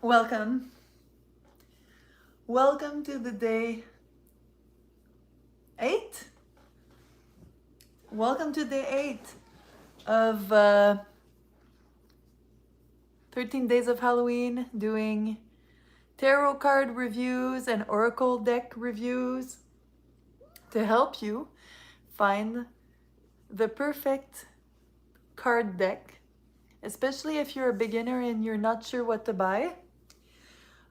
Welcome. Welcome to the day 8. Welcome to day 8 of 13 days of Halloween, doing tarot card reviews and oracle deck reviews to help you find the perfect card deck, especially if you're a beginner and you're not sure what to buy.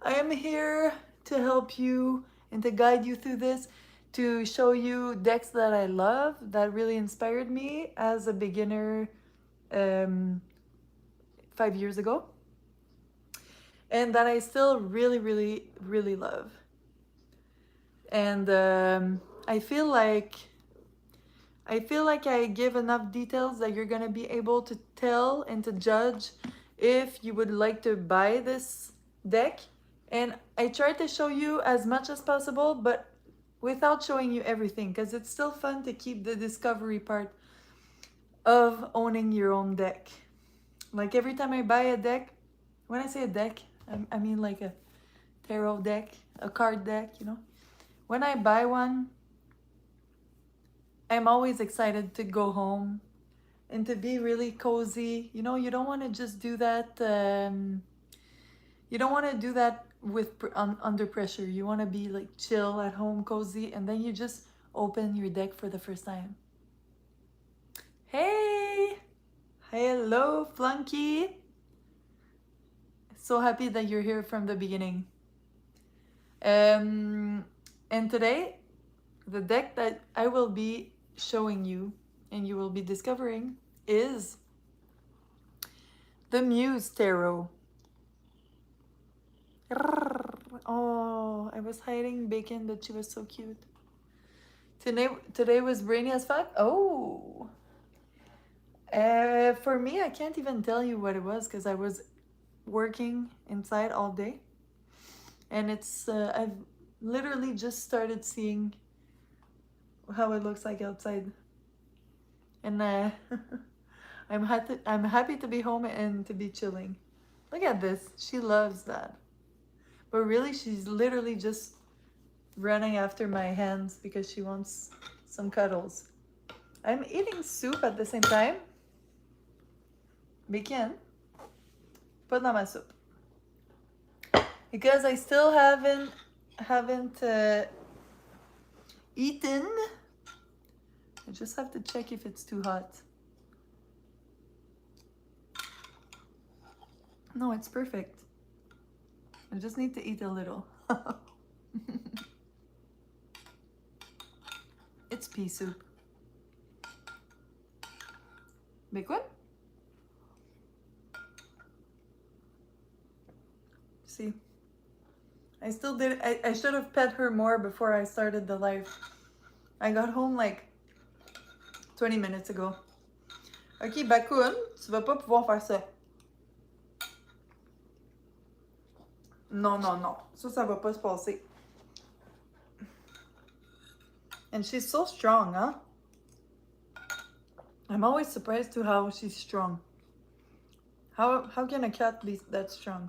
I am here to help you and to guide you through this, to show you decks that I love, that really inspired me as a beginner 5 years ago, and that I still really love. And I feel like I give enough details that you're gonna be able to tell and to judge if you would like to buy this deck. And I try to show you as much as possible, but without showing you everything, because it's still fun to keep the discovery part of owning your own deck. Like every time I buy a deck, when I say a deck, I mean like a tarot deck, a card deck, you know. When I buy one, I'm always excited to go home and to be really cozy. You know, you don't want to just do that. You don't want to do that with under pressure. You want to be like chill at home, cozy, and then you just open your deck for the first time. Hey, hello, Flunky. So happy that you're here from the beginning. And today, the deck that I will be showing you and you will be discovering is the Muse Tarot. Oh, I was hiding Bacon, but she was so cute. Today was brainy as fuck. Oh, for me, I can't even tell you what it was because I was working inside all day, and it's I've literally just started seeing how it looks like outside, and I'm happy to be home and to be chilling. Look at this, she loves that. But really, she's literally just running after my hands because she wants some cuddles. I'm eating soup at the same time. Bacon. Pas dans ma soupe. Because I still haven't eaten. I just have to check if it's too hot. No, it's perfect. I just need to eat a little. It's pea soup. Bacon? See? I still did. I should have pet her more before I started the live. I got home like 20 minutes ago. Ok, Bakun, tu vas pas pouvoir faire ça. Non, non, non. Ça va pas se passer. And she's so strong, huh? I'm always surprised to how she's strong. How can a cat be that strong?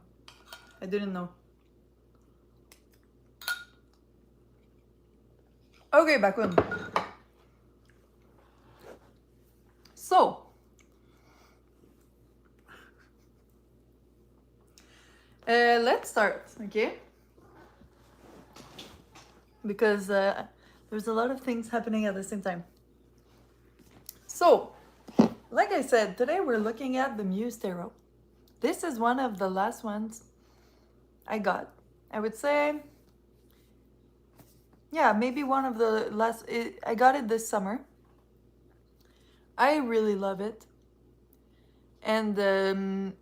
I didn't know. Okay, Bakun. So, let's start, okay? Because there's a lot of things happening at the same time. So, like I said, today we're looking at the Muse Tarot. This is one of the last ones I got. I would say, yeah, maybe one of the last. I got it this summer. I really love it. And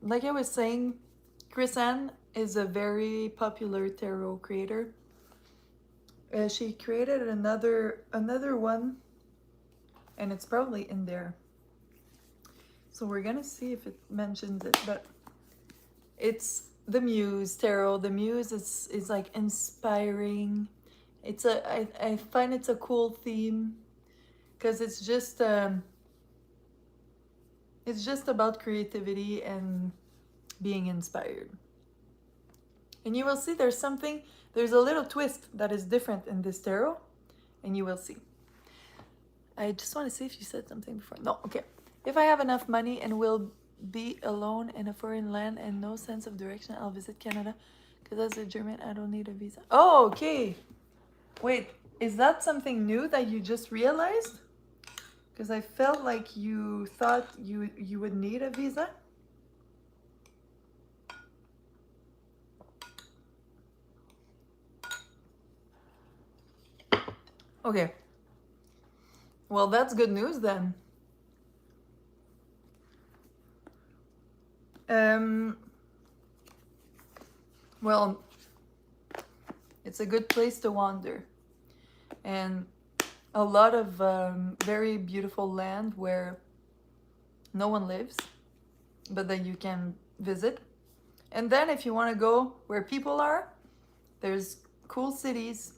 like I was saying, Chris-Anne is a very popular tarot creator. She created another one, and it's probably in there. So we're gonna see if it mentions it, but it's the Muse Tarot. The Muse is like inspiring. I find it's a cool theme because it's just about creativity and being inspired. And you will see there's a little twist that is different in this tarot, and you will see. I just want to see if you said something before. No, okay. If I have enough money and will be alone in a foreign land and no sense of direction, I'll visit Canada. Because as a German, I don't need a visa. Oh, okay. Wait, is that something new that you just realized? Because I felt like you thought you would need a visa. Okay. Well, that's good news then. Well, it's a good place to wander. And a lot of very beautiful land where no one lives, but that you can visit. And then if you want to go where people are, there's cool cities.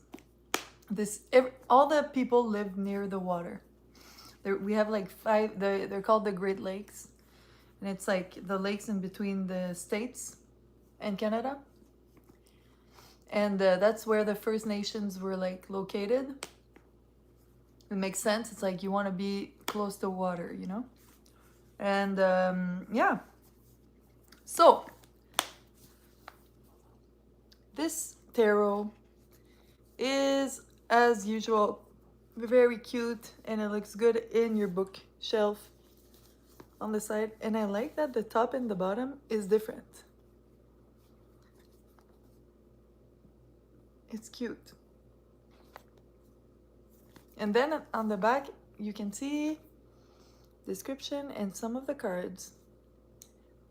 All the people live near the water. We have like 5, they're called the Great Lakes. And it's like the lakes in between the States and Canada. And that's where the First Nations were like located. It makes sense. It's like you want to be close to water, you know? And yeah. So, this tarot is, as usual, very cute, and it looks good in your bookshelf on the side. And I like that the top and the bottom is different. It's cute. And then on the back, you can see description and some of the cards.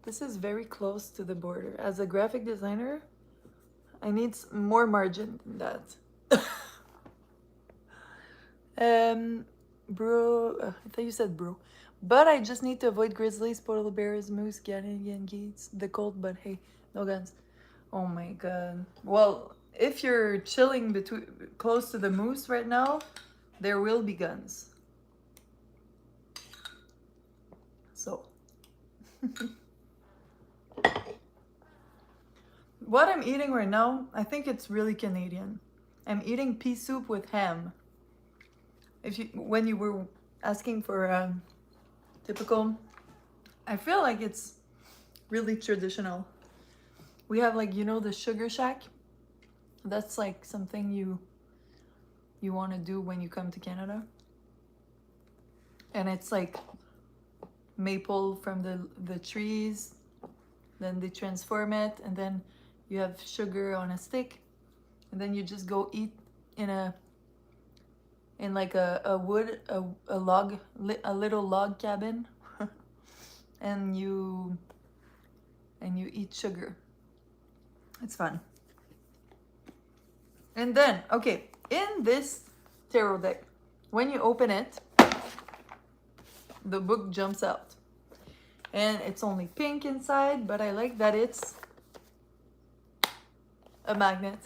This is very close to the border. As a graphic designer, I need more margin than that. Bro, I thought you said bro. But I just need to avoid grizzlies, polar bears, moose, Canadian geese, the cold, but hey, no guns. Oh my god. Well, if you're chilling close to the moose right now, there will be guns. So. What I'm eating right now, I think it's really Canadian. I'm eating pea soup with ham. When you were asking for typical, I feel like it's really traditional. We have like, you know, the sugar shack. That's like something you want to do when you come to Canada. And it's like maple from the trees. Then they transform it, and then you have sugar on a stick, and then you just go eat in like a little log cabin, and you eat sugar. It's fun. And then, okay, in this tarot deck, when you open it, the book jumps out. And it's only pink inside, but I like that it's a magnet.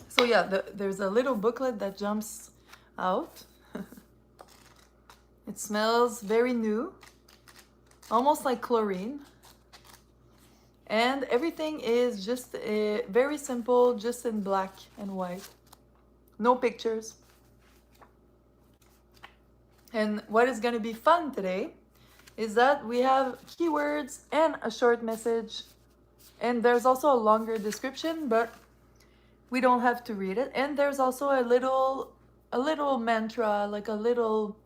So yeah, there's a little booklet that jumps out. It smells very new, almost like chlorine. And everything is just very simple, just in black and white. No pictures. And what is going to be fun today is that we have keywords and a short message. And there's also a longer description, but we don't have to read it. And there's also a little mantra, like a little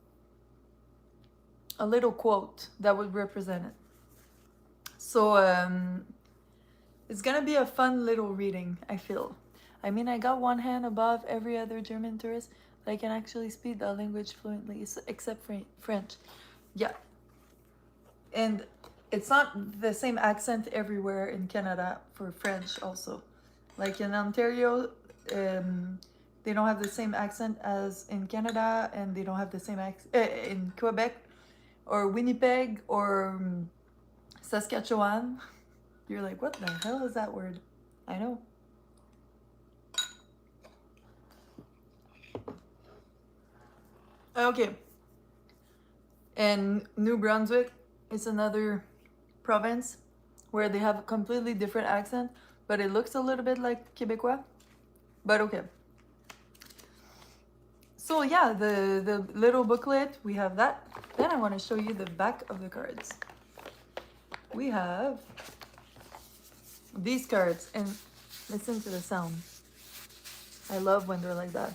quote that would represent it. So it's gonna be a fun little reading, I feel. I mean, I got one hand above every other German tourist that I can actually speak the language fluently, except French. Yeah. And it's not the same accent everywhere in Canada for French also. Like in Ontario, they don't have the same accent as in Canada, and they don't have the same accent in Quebec or Winnipeg or Saskatchewan. You're like, what the hell is that word? I know. Okay. And New Brunswick is another province where they have a completely different accent, but it looks a little bit like Québécois. But okay. So yeah, the little booklet, we have that. Then I want to show you the back of the cards. We have these cards, and listen to the sound. I love when they're like that.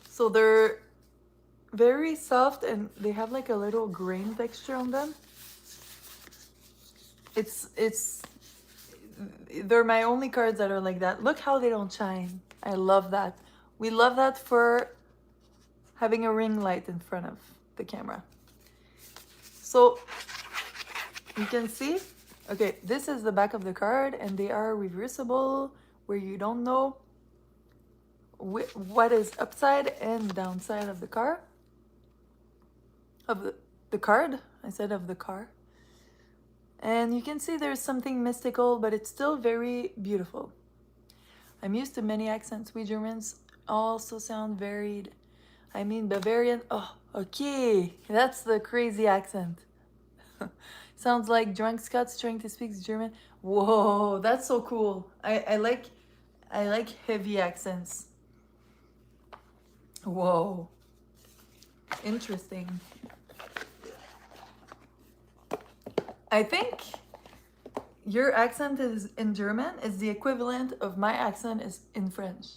So they're very soft and they have like a little grain texture on them. They're my only cards that are like that. Look how they don't shine. I love that. We love that for having a ring light in front of the camera. So you can see, okay, this is the back of the card and they are reversible where you don't know what is upside and downside of the car. Of the card, I said of the car. And you can see there's something mystical, but it's still very beautiful. I'm used to many accents. We Germans also sound varied. I mean Bavarian. Oh, okay. That's the crazy accent. Sounds like drunk Scots trying to speak German. Whoa, that's so cool. I like heavy accents. Whoa. Interesting. I think your accent is in German is the equivalent of my accent is in French.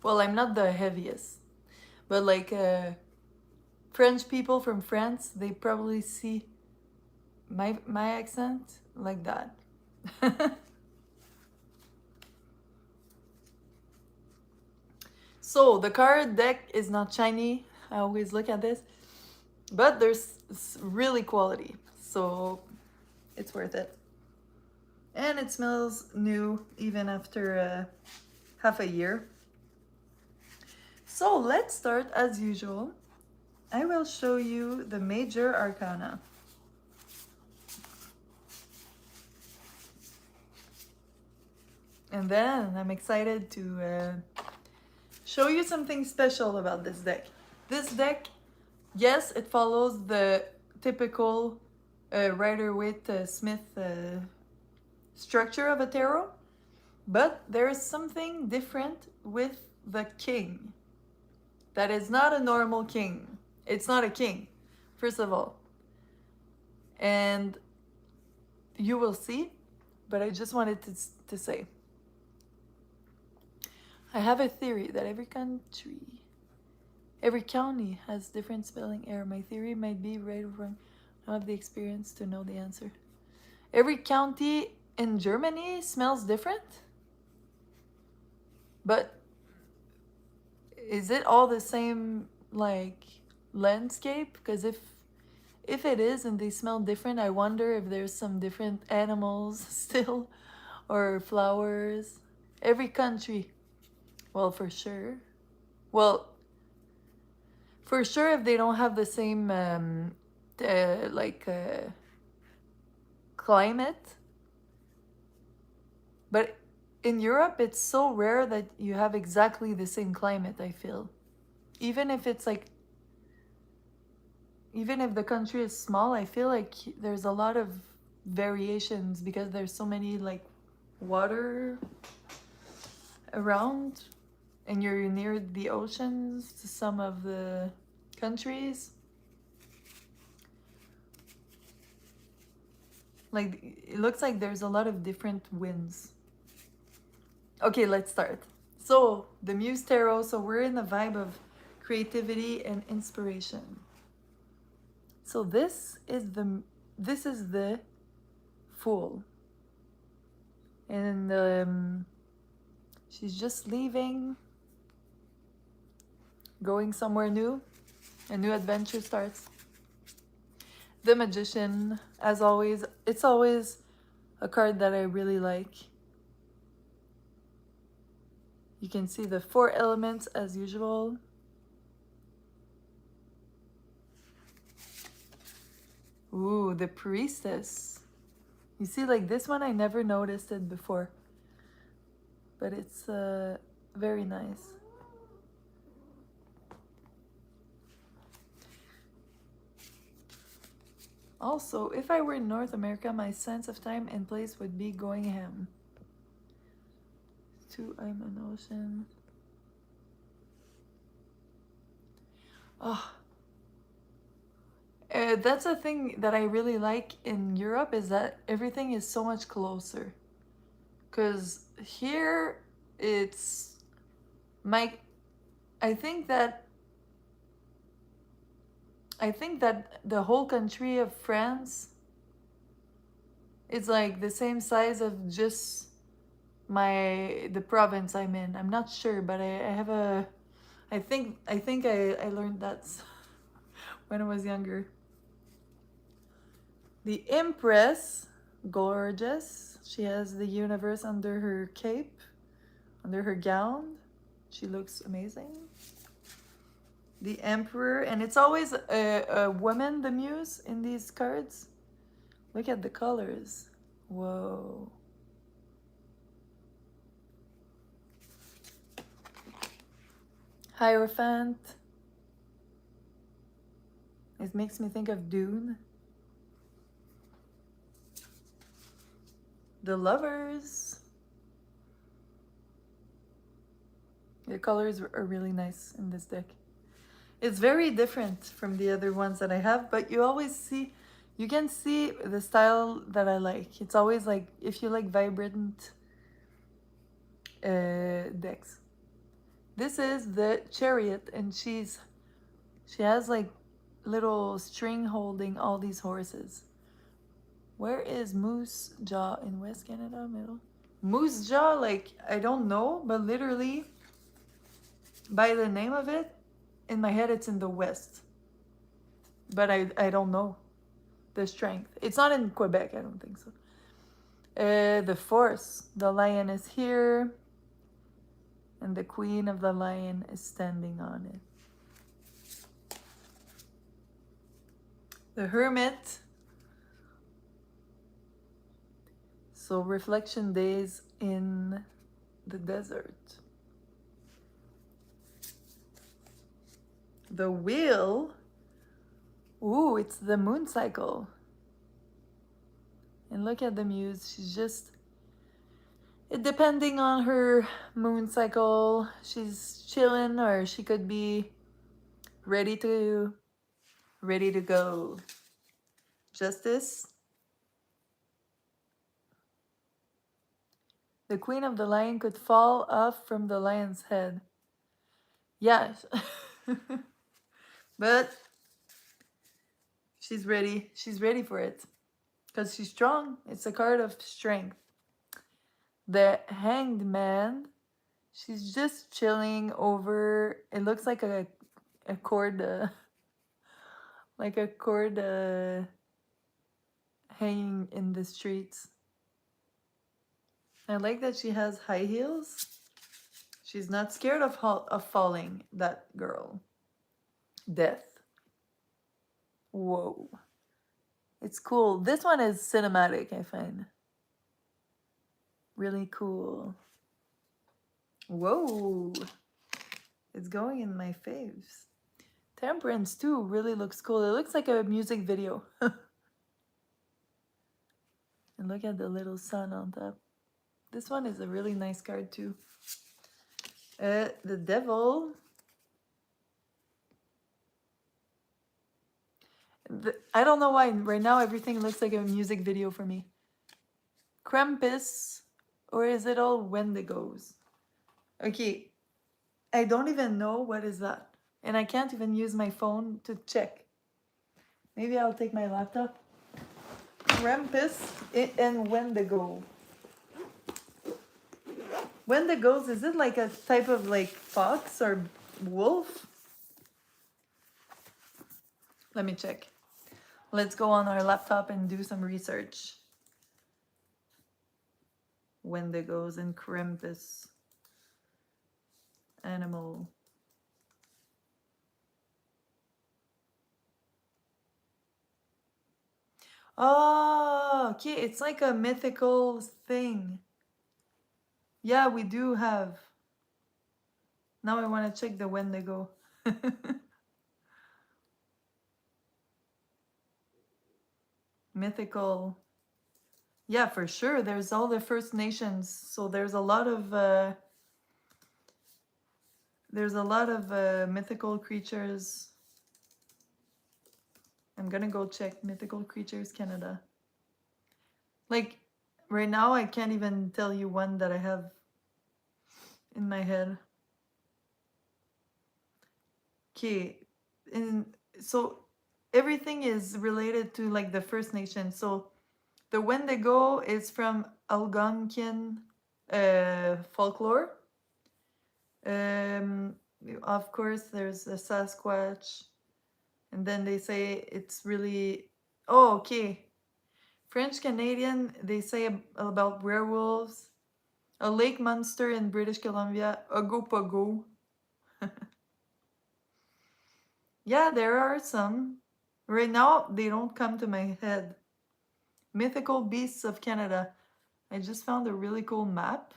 Well, I'm not the heaviest, but like French people from France, they probably see my accent like that. So the card deck is not shiny. I always look at this, but there's really quality, so it's worth it. And it smells new even after half a year. So let's start as usual. I will show you the major arcana. And then I'm excited to show you something special about this deck. This deck, yes, it follows the typical Rider-Waite-Smith structure of a tarot, but there is something different with the king. That is not a normal king. It's not a king, first of all. And you will see, but I just wanted to say. I have a theory that every county has different spelling error. My theory might be right or wrong. I don't have the experience to know the answer. Every county in Germany smells different? But is it all the same like landscape? Because if it is and they smell different, I wonder if there's some different animals still or flowers. Every country. Well, for sure. Well, for sure if they don't have the same climate. But in Europe, it's so rare that you have exactly the same climate, I feel. Even if it's like, even if the country is small, I feel like there's a lot of variations because there's so many like water around and you're near the oceans to some of the countries. Like, it looks like there's a lot of different winds. Okay, let's start. So, the Muse Tarot, so we're in the vibe of creativity and inspiration. So this is the Fool. And she's just leaving, going somewhere new. A new adventure starts. The Magician, as always, it's always a card that I really like. You can see the 4 elements as usual. Ooh, the Priestess. You see, like this one, I never noticed it before. But it's very nice. Also, if I were in North America, my sense of time and place would be going ham. 2 I'm an ocean. Oh, that's a thing that I really like in Europe, is that everything is so much closer. Because here, it's my. I think that the whole country of France is like the same size of just the province I'm in. I'm not sure, but I have a. I learned that when I was younger. The Empress, gorgeous. She has the universe under her cape, under her gown. She looks amazing. The Emperor, and it's always a woman, the Muse, in these cards. Look at the colors. Whoa. Hierophant. It makes me think of Dune. The Lovers. The colors are really nice in this deck. It's very different from the other ones that I have, but you can see the style that I like. It's always like, if you like vibrant decks. This is the Chariot, and she has like little string holding all these horses. Where is Moose Jaw in West Canada? Middle? Moose Jaw, like, I don't know, but literally by the name of it, in my head it's in the West. But I don't know the strength. It's not in Quebec, I don't think so. The Force, the lion is here, and the Queen of the Lion is standing on it. The Hermit. So reflection days in the desert. The Wheel. Ooh, it's the moon cycle. And look at the Muse. She's just, depending on her moon cycle, she's chilling, or she could be ready to go. Justice. The Queen of the Lion could fall off from the lion's head. Yes. But she's ready. She's ready for it. Because she's strong. It's a card of strength. The Hanged Man. She's just chilling over. It looks like a cord. Like a cord hanging in the streets. I like that she has high heels. She's not scared of falling, that girl. Death. Whoa. It's cool. This one is cinematic, I find. Really cool. Whoa. It's going in my faves. Temperance too really looks cool. It looks like a music video. And look at the little sun on top. This one is a really nice card too. The Devil. I don't know why right now everything looks like a music video for me. Krampus, or is it all Wendigos? Okay, I don't even know what is that, and I can't even use my phone to check. Maybe I'll take my laptop. Krampus and Wendigo. Wendigos, is it like a type of like fox or wolf? Let me check. Let's go on our laptop and do some research. Wendigos and Krampus. Animal. Oh, okay. It's like a mythical thing. Yeah, we do have. Now I want to check the Wendigo. mythical. Yeah, for sure. There's all the First Nations, so there's a lot of mythical creatures. I'm gonna go check Mythical Creatures Canada. Like right now, I can't even tell you one that I have in my head. Okay, and so everything is related to like the First Nation. So the Wendigo is from Algonquian folklore. Of course, there's the Sasquatch, and then they say it's really. Oh, okay. French Canadian, they say about werewolves. A lake monster in British Columbia, Ogopogo. Yeah, there are some. Right now, they don't come to my head. Mythical Beasts of Canada. I just found a really cool map.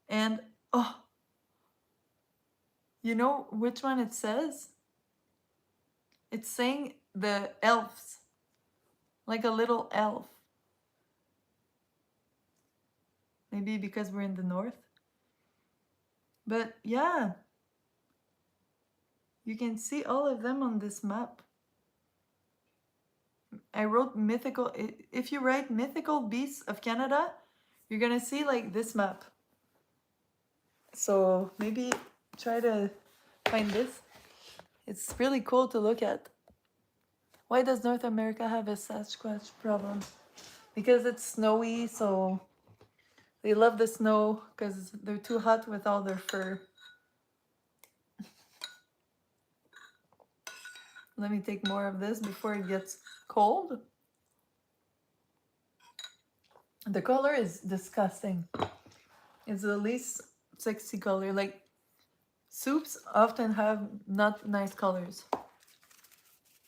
And, oh, you know which one it says? It's saying the elves. Like a little elf. Maybe because we're in the north. But yeah, you can see all of them on this map. I wrote mythical. If you write Mythical Beasts of Canada, you're gonna see like this map. So maybe try to find this. It's really cool to look at. Why does North America have a Sasquatch problem? Because it's snowy, so they love the snow because they're too hot with all their fur. Let me take more of this before it gets cold. The color is disgusting. It's the least sexy color. Like, soups often have not nice colors.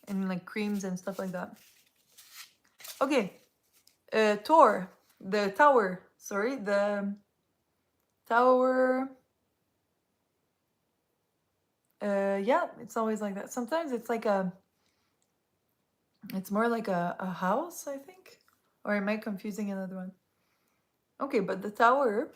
And like creams and stuff like that. Okay. The tower. Sorry, the tower. Yeah, it's always like that. Sometimes it's like it's more like a house, I think. Or am I confusing another one? Okay, but the tower,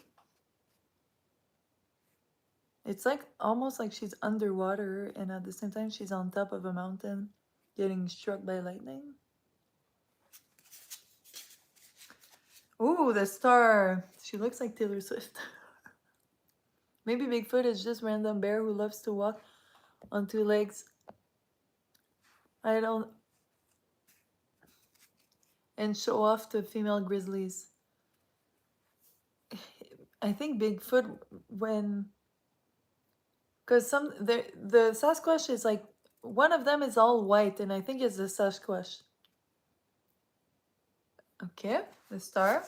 it's like almost like she's underwater, and at the same time she's on top of a mountain getting struck by lightning. Ooh, the star. She looks like Taylor Swift. Maybe Bigfoot is just random bear who loves to walk on two legs. I don't. And show off to female grizzlies. I think Bigfoot when. Because the Sasquatch is like. One of them is all white, and I think it's the Sasquatch. Okay, the star.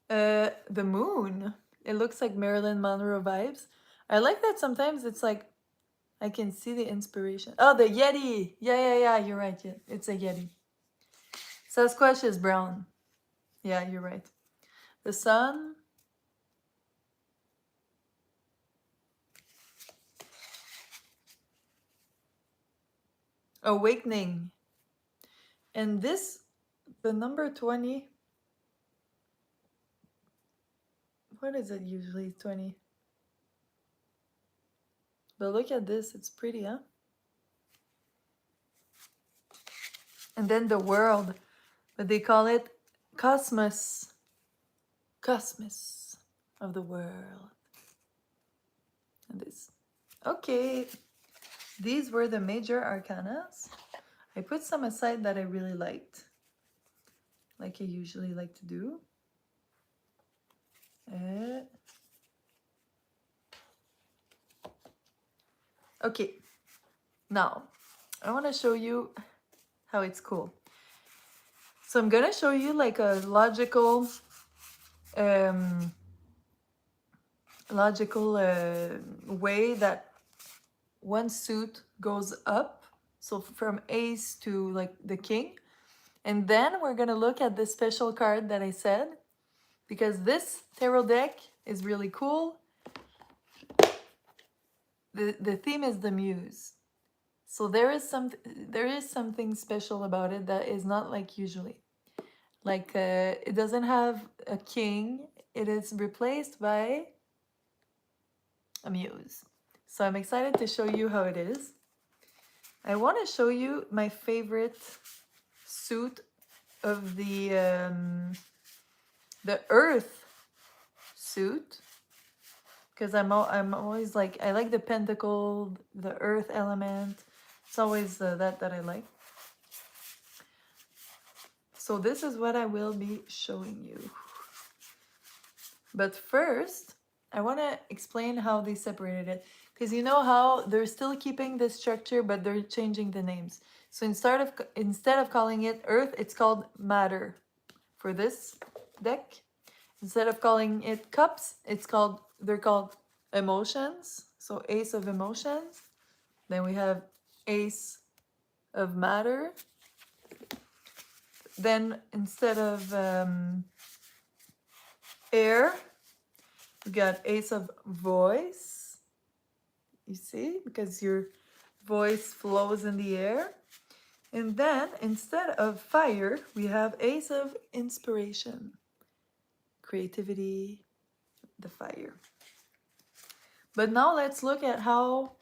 The moon. It looks like Marilyn Monroe vibes. I like that sometimes it's like I can see the inspiration. Oh, the Yeti. Yeah, you're right. Yeah, it's a Yeti. Sasquatch is brown. Yeah, you're right. The sun. Awakening. And this, the number 20. What is it usually? 20. But look at this. It's pretty, huh? And then the world. But they call it cosmos. Cosmos of the world. And this. Okay. These were the major arcanas. I put some aside that I really liked. Like I usually like to do. Okay. Now, I want to show you how it's cool. So I'm going to show you like a logical way that one suit goes up. So from ace to like the king. And then we're going to look at this special card that I said. Because this tarot deck is really cool. The theme is the Muse. So there is something special about it that is not like usually. Like it doesn't have a king. It is replaced by a muse. So I'm excited to show you how it is. I want to show you my favorite suit of the earth suit, because I'm always like, I like the pentacle, the earth element. It's always that I like. So this is what I will be showing you. But first, I want to explain how they separated it. Because you know how they're still keeping the structure, but they're changing the names. So instead of calling it earth, it's called matter for this deck. Instead of calling it cups, they're called emotions. So ace of emotions. Then we have ace of matter. Then instead of air, we got ace of voice. You see, because your voice flows in the air. And then instead of fire, we have ace of inspiration, creativity, the fire. But now let's look at how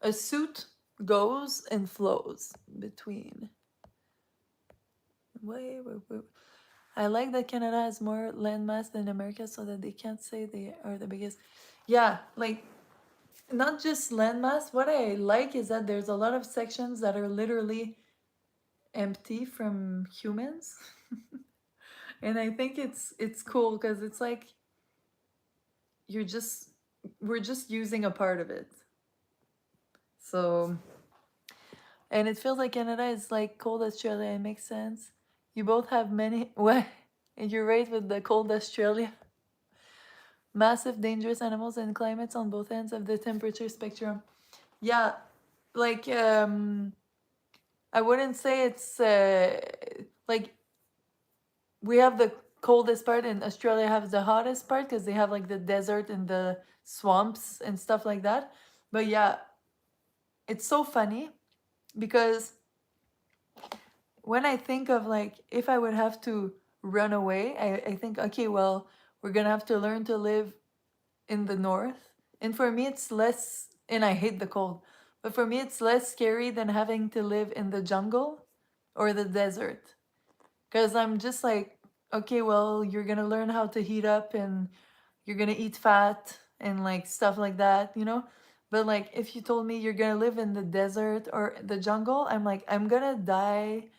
a suit goes and flows between. Wait. I like that Canada has more landmass than America, so that they can't say they are the biggest. Yeah, like not just landmass. What I like is that there's a lot of sections that are literally empty from humans. And I think it's cool because it's like we're just using a part of it. So, and it feels like Canada is like cold Australia. It makes sense. You both have many. What? And you're right with the cold Australia. Massive dangerous animals and climates on both ends of the temperature spectrum. Yeah, like I wouldn't say it's like we have the coldest part and Australia has the hottest part because they have like the desert and the swamps and stuff like that. But yeah, it's so funny because when I think of like if I would have to run away, I think, okay, well, we're gonna have to learn to live in the north. And for me, it's less, and I hate the cold, but for me, it's less scary than having to live in the jungle or the desert. Because I'm just like, okay, well, you're gonna learn how to heat up and you're gonna eat fat and like stuff like that, you know? But like, if you told me you're gonna live in the desert or the jungle, I'm like, I'm gonna die.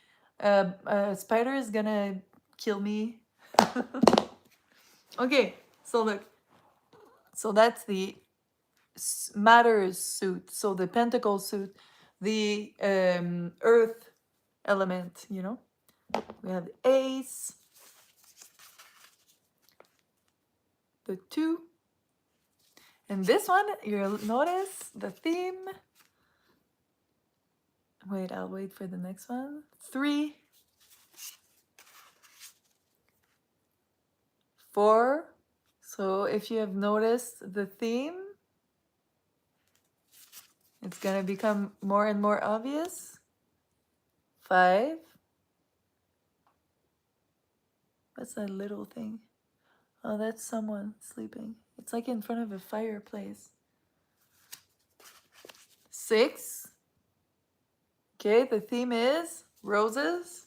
A spider is gonna kill me. Okay, so look. So that's the matters suit. So the pentacle suit, the earth element, you know? We have the ace, the 2, and this one, you'll notice the theme. Wait, I'll wait for the next one. 3, 4. So if you have noticed the theme, it's gonna become more and more obvious. 5. What's that little thing? Oh, that's someone sleeping. It's like in front of a fireplace. 6. Okay, the theme is roses.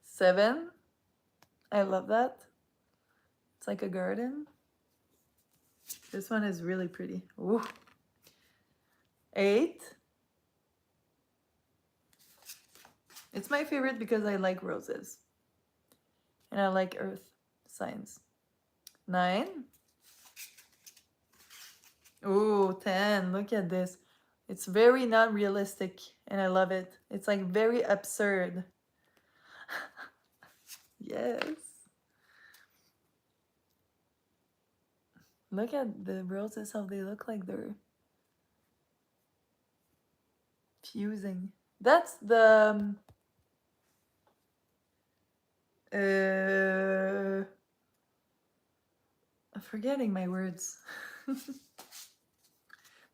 7. I love that. It's like a garden. This one is really pretty. Ooh. 8. It's my favorite because I like roses. And I like earth signs. 9. Ooh, 10. Look at this. It's very not realistic and I love it. It's like very absurd. Yes. Look at the roses, how they look like they're fusing. That's the I'm forgetting my words.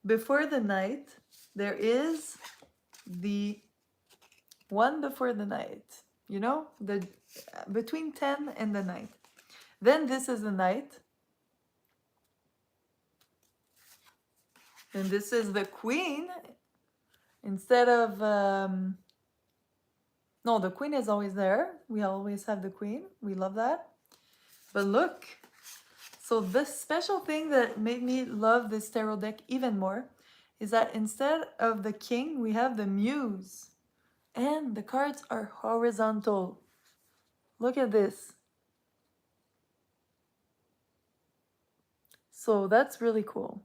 before the night, there is the one before the night, you know, the between 10 and the night. Then this is the night. And this is the queen. Instead of no, the queen is always there. We always have the queen. We love that. But look, so the special thing that made me love this tarot deck even more is that instead of the king, we have the muse. And the cards are horizontal. Look at this. So that's really cool.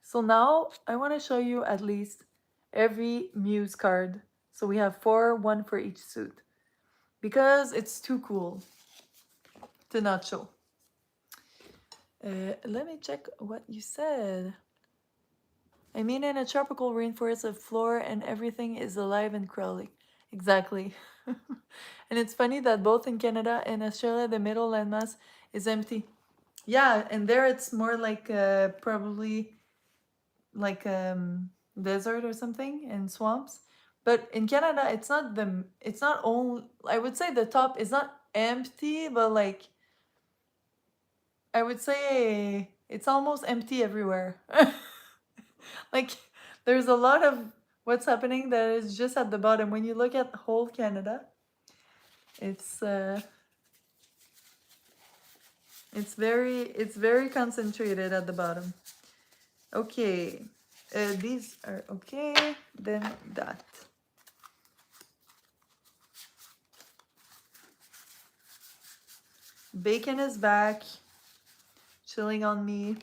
So now I want to show you at least every muse card. So we have 4, 1 for each suit. Because it's too cool to not show. Let me check what you said. I mean, in a tropical rainforest, the floor and everything is alive and crawling. Exactly. And it's funny that both in Canada and Australia, the middle landmass is empty. Yeah, and there it's more like probably like desert or something and swamps. But in Canada, it's not only, I would say the top is not empty, but like I would say it's almost empty everywhere. Like there's a lot of what's happening that is just at the bottom. When you look at whole Canada, it's very concentrated at the bottom. Okay, these are okay. Then that. Bacon is back, chilling on me.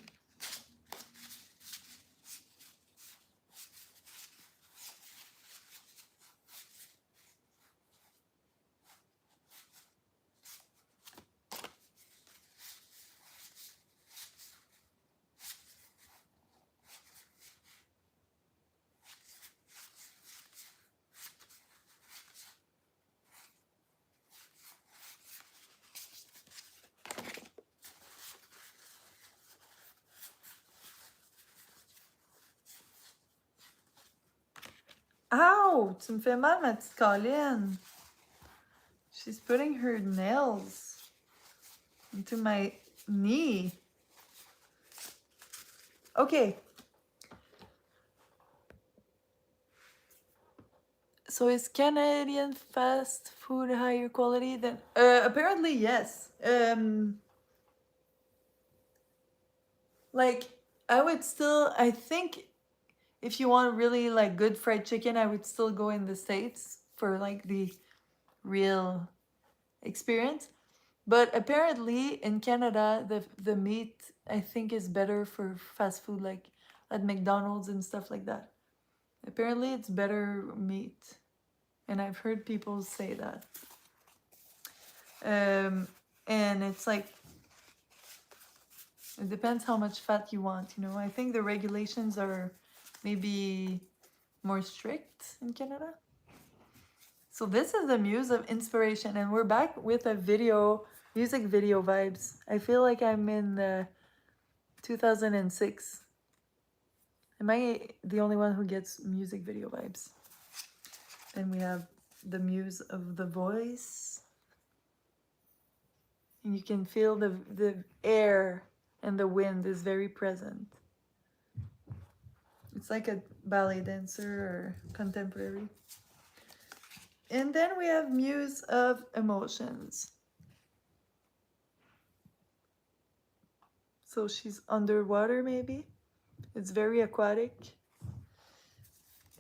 Ow! Tu me fais mal, ma petite Colline. She's putting her nails into my knee. Okay. So is Canadian fast food higher quality than... apparently, yes. Like, I think if you want really like good fried chicken, I would still go in the States for like the real experience. But apparently in Canada, the meat I think is better for fast food, like at McDonald's and stuff like that. Apparently it's better meat, and I've heard people say that. And it's like, it depends how much fat you want, you know. I think the regulations are maybe more strict in Canada. So this is the Muse of Inspiration, and we're back with a music video vibes. I feel like I'm in 2006. Am I the only one who gets music video vibes? Then we have the Muse of the Voice. And you can feel the air and the wind is very present. It's like a ballet dancer or contemporary. And then we have Muse of Emotions. So she's underwater maybe. It's very aquatic.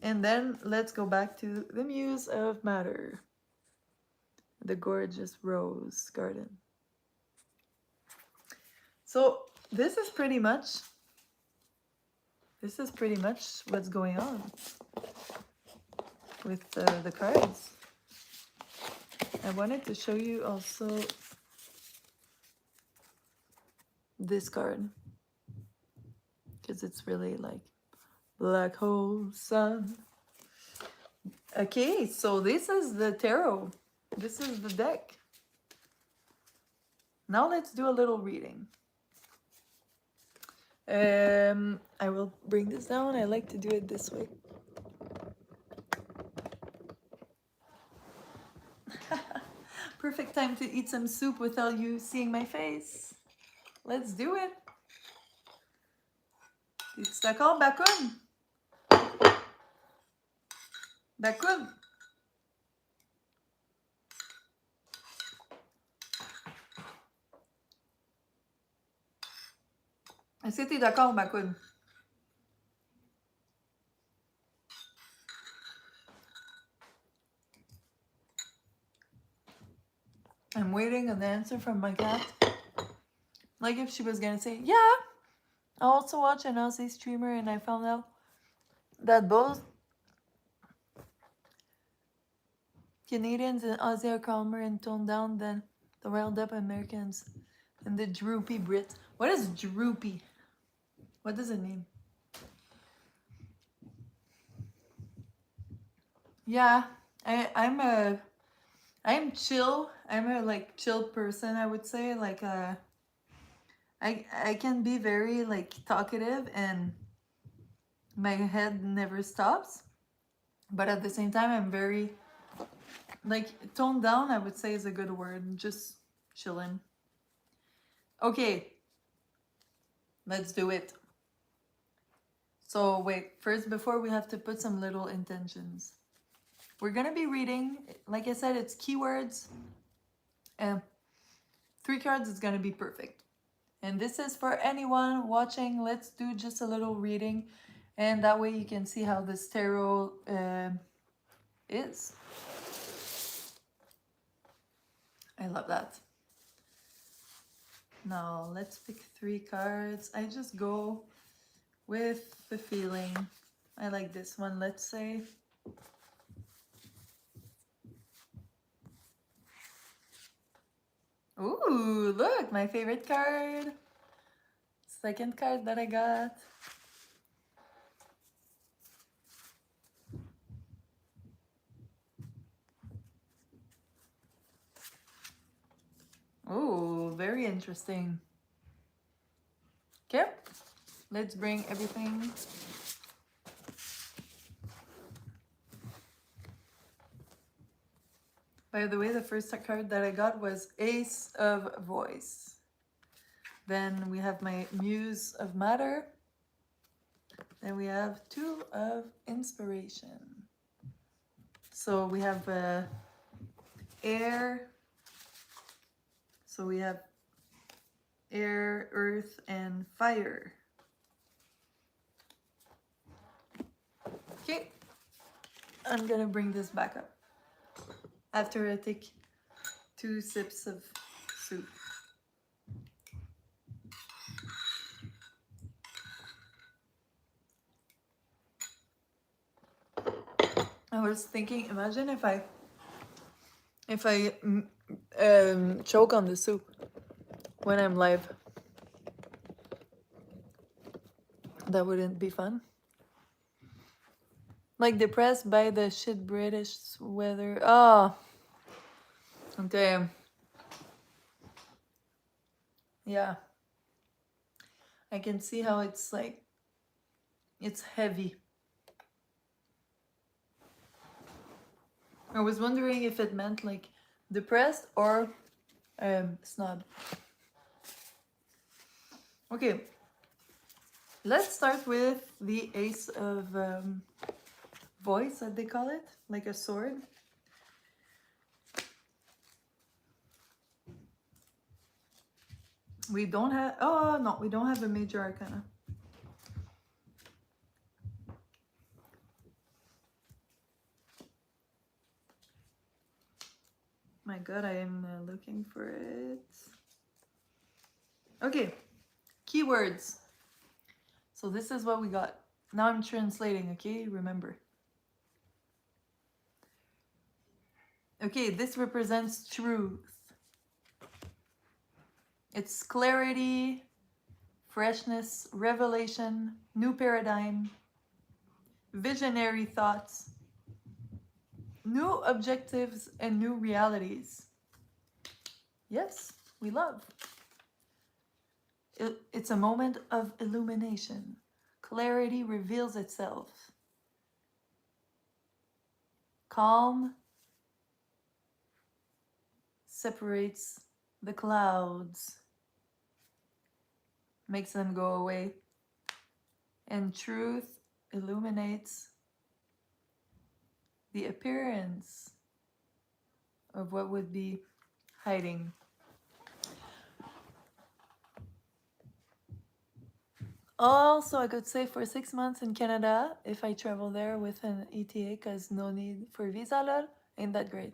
And then let's go back to the Muse of Matter. The gorgeous rose garden. So this is pretty much what's going on with the cards. I wanted to show you also this card, because it's really like black hole sun. Okay, so this is the tarot. This is the deck. Now let's do a little reading. I will bring this down. I like to do it this way. Perfect time to eat some soup without you seeing my face. Let's do it. It's d'accord, bakun. Bakun. Est-ce que t'es d'accord, bakun? I'm waiting an answer from my cat. Like if she was gonna say, yeah, I also watch an Aussie streamer and I found out that both Canadians and Aussie are calmer and toned down than the riled up Americans and the droopy Brits. What is droopy? What does it mean? Yeah, I'm chill. I'm a like chill person, I would say. Like I can be very like talkative and my head never stops. But at the same time I'm very like toned down, I would say is a good word. Just chilling. Okay. Let's do it. So wait, first before we have to put some little intentions. We're gonna be reading, like I said, it's keywords. And 3 cards is gonna be perfect. And this is for anyone watching. Let's do just a little reading. And that way you can see how this tarot is. I love that. Now let's pick 3 cards. I just go with the feeling. I like this one, let's say. Ooh, look, my favorite card. Second card that I got. Ooh, very interesting. Okay, let's bring everything. By the way, the first card that I got was Ace of Voice. Then we have my Muse of Matter. Then we have 2 of Inspiration. So we have air. So we have air, earth, and fire. Okay, I'm gonna bring this back up after I take 2 sips of soup. I was thinking, imagine if I choke on the soup when I'm live. That wouldn't be fun. Like depressed by the shit British weather. Oh, okay. Yeah, I can see how it's like, it's heavy. I was wondering if it meant like depressed or snob. Okay, let's start with the Ace of Voice, as they call it, like a sword. We don't have, oh no, we don't have a major arcana. My god, I am looking for it. Okay, keywords. So this is what we got. Now I'm translating, okay? Remember. Okay, this represents truth. It's clarity, freshness, revelation, new paradigm, visionary thoughts, new objectives, and new realities. Yes, we love. It's a moment of illumination. Clarity reveals itself. Calm separates the clouds, makes them go away. And truth illuminates the appearance of what would be hiding. Also, I could say for 6 months in Canada, if I travel there with an ETA, because no need for visa, lol, ain't that great?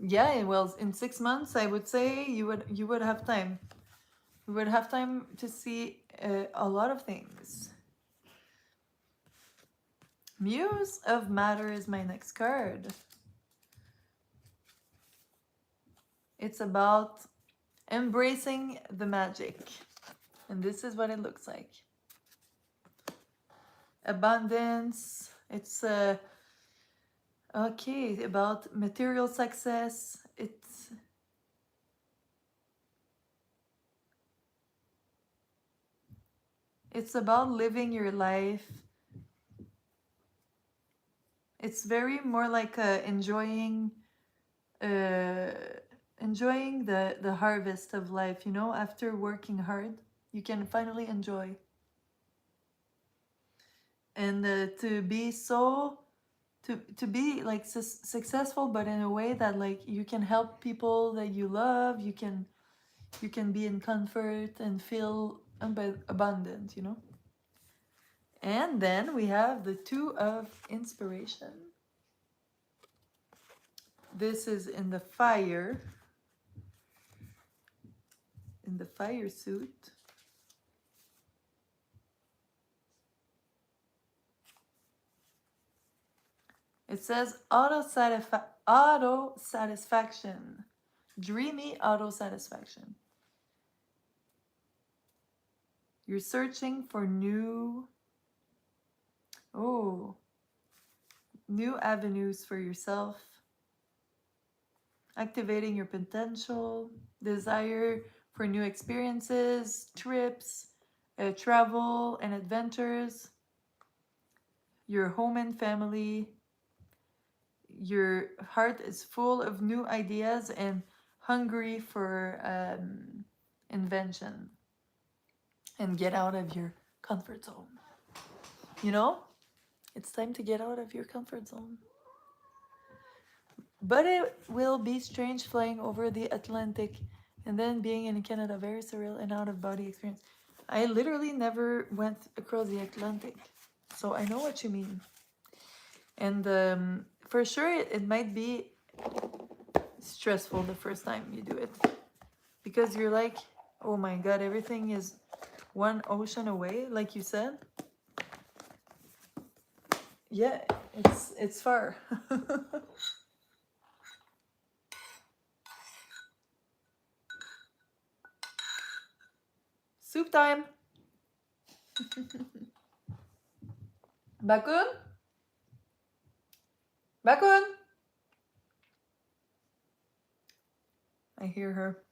Yeah, well, in 6 months, I would say you would have time. You would have time to see a lot of things. Muse of Matter is my next card. It's about embracing the magic. And this is what it looks like. Abundance. It's okay, about material success. It's about living your life. It's very more like enjoying the harvest of life, you know, after working hard, you can finally enjoy. And to be so to be like successful, but in a way that like you can help people that you love, you can be in comfort and feel abundant, you know. And then we have the Two of Inspiration. This is in the fire suit. It says auto-satisfaction. Dreamy auto-satisfaction. You're searching for new avenues for yourself. Activating your potential. Desire for new experiences, trips, travel and adventures. Your home and family. Your heart is full of new ideas and hungry for invention. And get out of your comfort zone. You know, it's time to get out of your comfort zone. But it will be strange flying over the Atlantic and then being in Canada. Very surreal and out-of-body experience. I literally never went across the Atlantic, so I know what you mean. And for sure, it might be stressful the first time you do it. Because you're like, oh my god, everything is one ocean away, like you said. Yeah, it's far. Soup time. Bakun? Bakun? I hear her.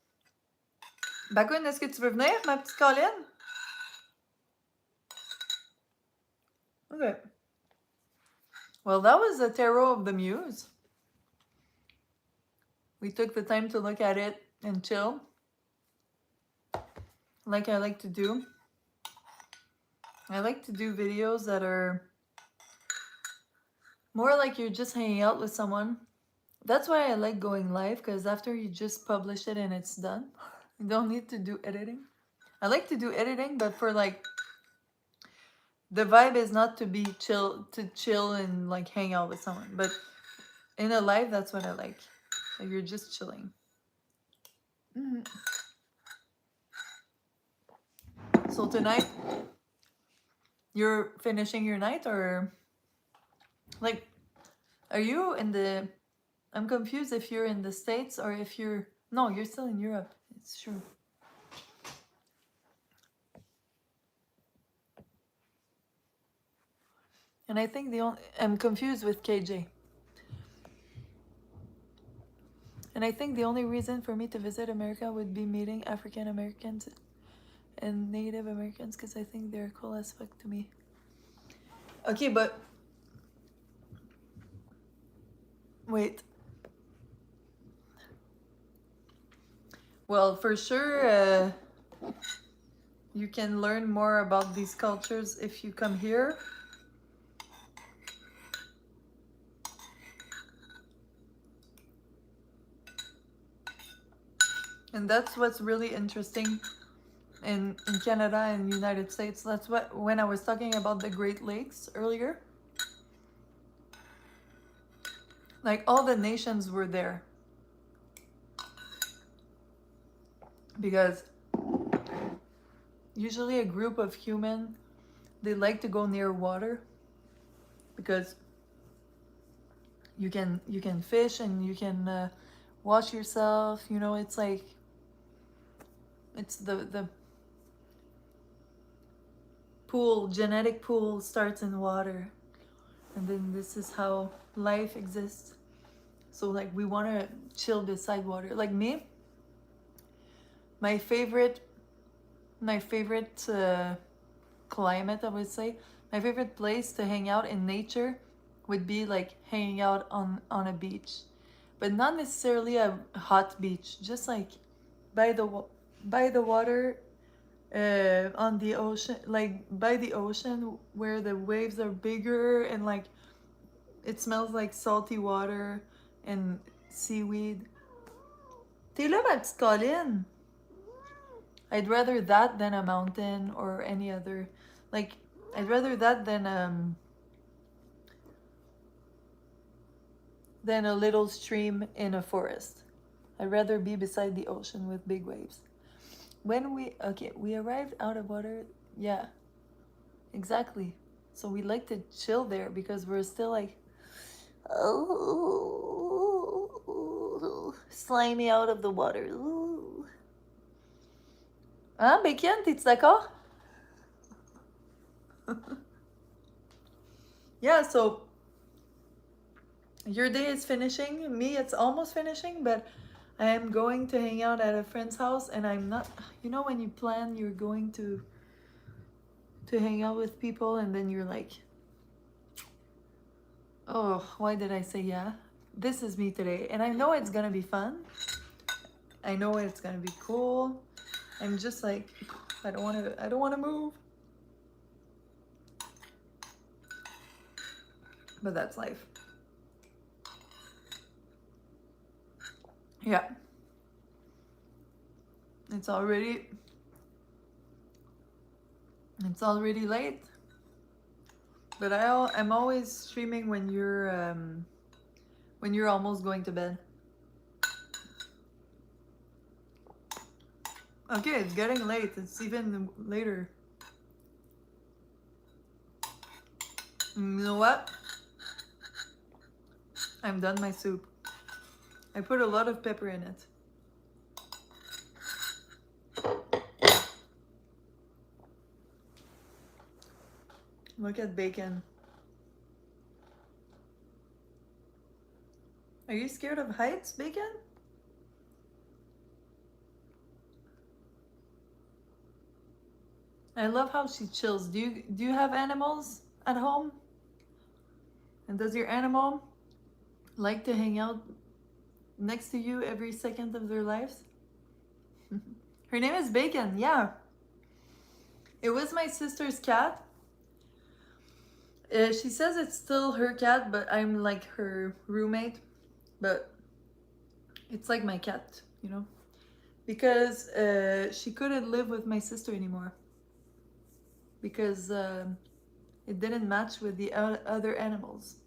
Bakun, est-ce que tu veux venir, ma petite Colline? Okay. Well, that was the tarot of the Muse. We took the time to look at it and chill, like I like to do. I like to do videos that are more like you're just hanging out with someone. That's why I like going live, because after you just publish it and it's done, you don't need to do editing. I like to do editing, but for like, the vibe is not to be chill and like hang out with someone, but in a live, that's what I like. Like you're just chilling. So tonight, you're finishing your night, or like, are you in the... I'm confused if you're in the States or if you're... No, you're still in Europe. It's true. And I think I'm confused with KJ. And I think the only reason for me to visit America would be meeting African Americans and Native Americans, because I think they're cool as fuck to me. Okay, but wait. Well, for sure, you can learn more about these cultures if you come here. And that's what's really interesting in Canada and United States. That's what, when I was talking about the Great Lakes earlier, like all the nations were there. Because usually a group of human, they like to go near water because you can fish and you can wash yourself, you know. It's like, it's the pool, genetic pool starts in water, and then this is how life exists. So like we want to chill beside water. Like me, my favorite climate, I would say, my favorite place to hang out in nature would be like hanging out on a beach, but not necessarily a hot beach, just like by the water, on the ocean, like by the ocean where the waves are bigger and like it smells like salty water and seaweed. T'es là, ma petite Colline? I'd rather that than a mountain or any other, like, I'd rather that than a little stream in a forest. I'd rather be beside the ocean with big waves. When we arrived out of water, yeah, exactly. So we like to chill there because we're still like, oh, slimy out of the water. Ooh. Hein, Bacon, t'es-tu d'accord? Yeah, so your day is finishing. Me, it's almost finishing, but I am going to hang out at a friend's house, and I'm not, you know, when you plan you're going to hang out with people and then you're like, oh, why did I say yeah? This is me today, and I know it's gonna be fun. I know it's gonna be cool. I'm just like, I don't want to move. But that's life. Yeah. It's already late. But I'm always streaming when you're almost going to bed. Okay, it's getting late. It's even later. You know what? I'm done my soup. I put a lot of pepper in it. Look at Bacon. Are you scared of heights, Bacon? I love how she chills. Do you have animals at home? And does your animal like to hang out next to you every second of their lives? Her name is Bacon, yeah. It was my sister's cat. She says it's still her cat, but I'm like her roommate. But it's like my cat, you know? Because she couldn't live with my sister anymore. Because it didn't match with the other animals.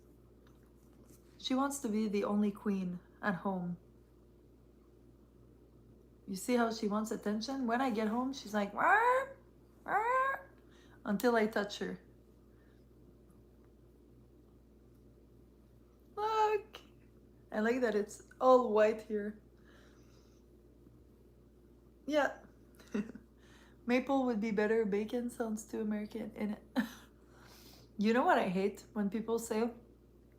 She wants to be the only queen at home. You see how she wants attention? When I get home, she's like, "Wah, wah," until I touch her. Look! I like that it's all white here. Yeah. Maple would be better. Bacon sounds too American in it. You know what I hate? When people say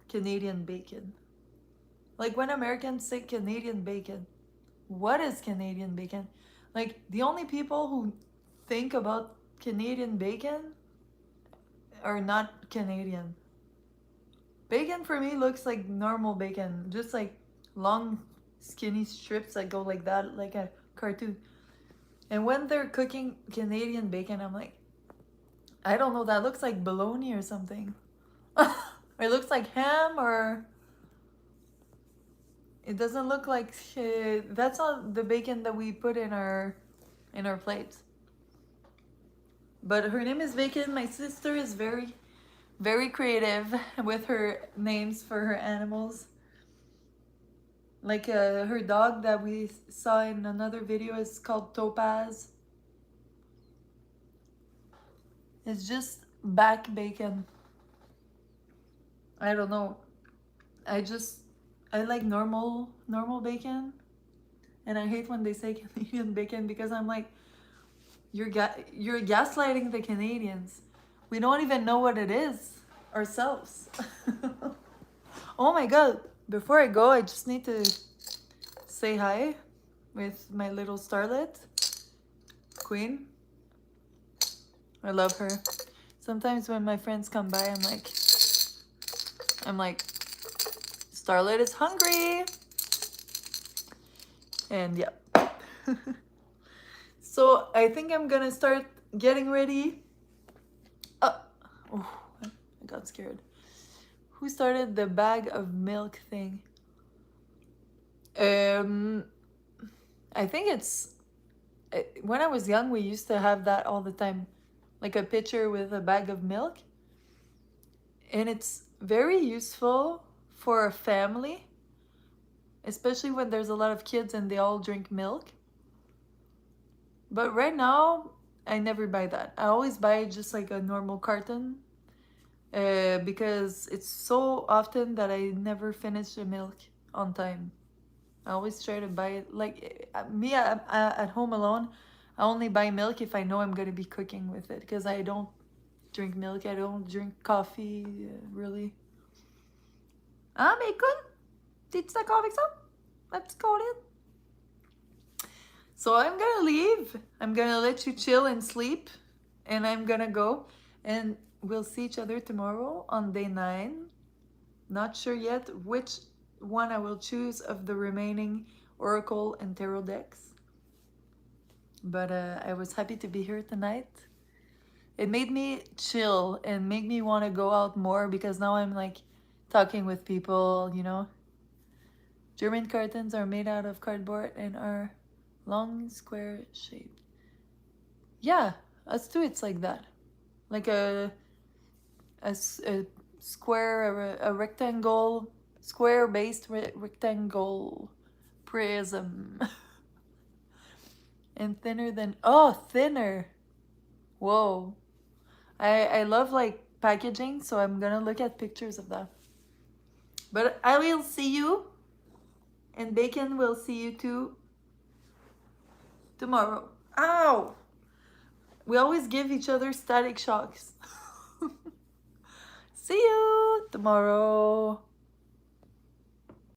Canadian bacon. Like when Americans say Canadian bacon. What is Canadian bacon? Like the only people who think about Canadian bacon are not Canadian. Bacon for me looks like normal bacon, just like long skinny strips that go like that, like a cartoon. And when they're cooking Canadian bacon, I'm like, I don't know, that looks like bologna or something. It looks like ham, or it doesn't look like that's not the bacon that we put in our plates. But her name is Bacon. My sister is very, very creative with her names for her animals. Like her dog that we saw in another video is called Topaz. It's just back bacon. I don't know. I like normal bacon, and I hate when they say Canadian bacon because I'm like, you're gaslighting the Canadians. We don't even know what it is ourselves. Oh my god! Before I go, I just need to say hi with my little starlet, Queen. I love her. Sometimes when my friends come by, I'm like, Starlet is hungry. And yeah. So I think I'm gonna start getting ready. Oh, I got scared. Who started the bag of milk thing? I think it's when I was young, we used to have that all the time, like a pitcher with a bag of milk, and it's very useful for a family, especially when there's a lot of kids and they all drink milk. But right now, I never buy that. I always buy just like a normal carton, because it's so often that I never finish the milk on time. I always try to buy it, like me at home alone. I only buy milk if I know I'm gonna be cooking with it, because I don't drink milk. I don't drink coffee, really. Ah, mais écoute, t'es-tu d'accord avec ça? La petite Colette? So I'm gonna leave. I'm gonna let you chill and sleep, and I'm gonna go. And we'll see each other tomorrow on day 9. Not sure yet which one I will choose of the remaining Oracle and Tarot decks. But I was happy to be here tonight. It made me chill and made me want to go out more, because now I'm like talking with people, you know. German cartons are made out of cardboard and are long square shaped. Yeah, us too, it's like that. Like a square, a rectangle, square-based rectangle prism. And thinner than, oh, thinner. Whoa. I love like packaging, so I'm gonna look at pictures of that. But I will see you, and Bacon will see you too tomorrow. Ow! We always give each other static shocks. See you tomorrow.